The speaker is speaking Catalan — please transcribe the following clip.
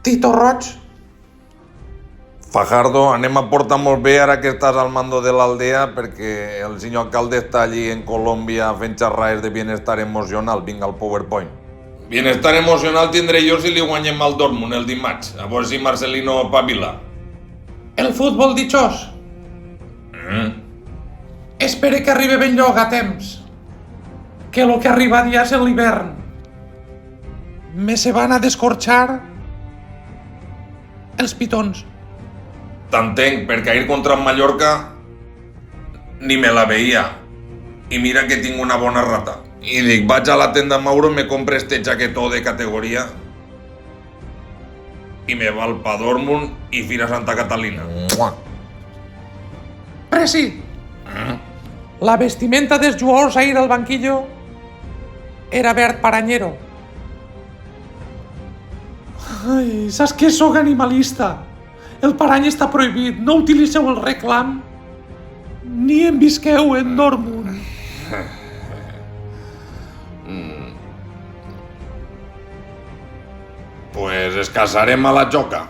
Tito Roig. Fajardo, anem a portar molt bé ara que estàs al mando de l'aldea perquè el senyor alcalde està allí en Colòmbia fent xerrades de bienestar emocional. Vinga al PowerPoint. Bienestar emocional tindré jo si li guanyem al Dortmund el dimarts. A veure si Marcelino pavila. El futbol dichós. Espere que arribi ben lloc a temps. Que lo que arriba ja és l'hivern. Me se van a descorxar els pitons. T'entenc, perquè ahir contra el Mallorca ni me la veia. I mira que tinc una bona rata. I dic, vaig a la tenda Mauro, me compre este jaquetó de categoria i me va al Pa Dortmund i Fira Santa Catalina. Presi, la vestimenta dels jugadors ahir al banquillo era verd paranyero. Ai, saps que sóc animalista? El parany està prohibit, no utilitzeu el reclam ni envisqueu en Dortmund. Pues es casarem a la joca.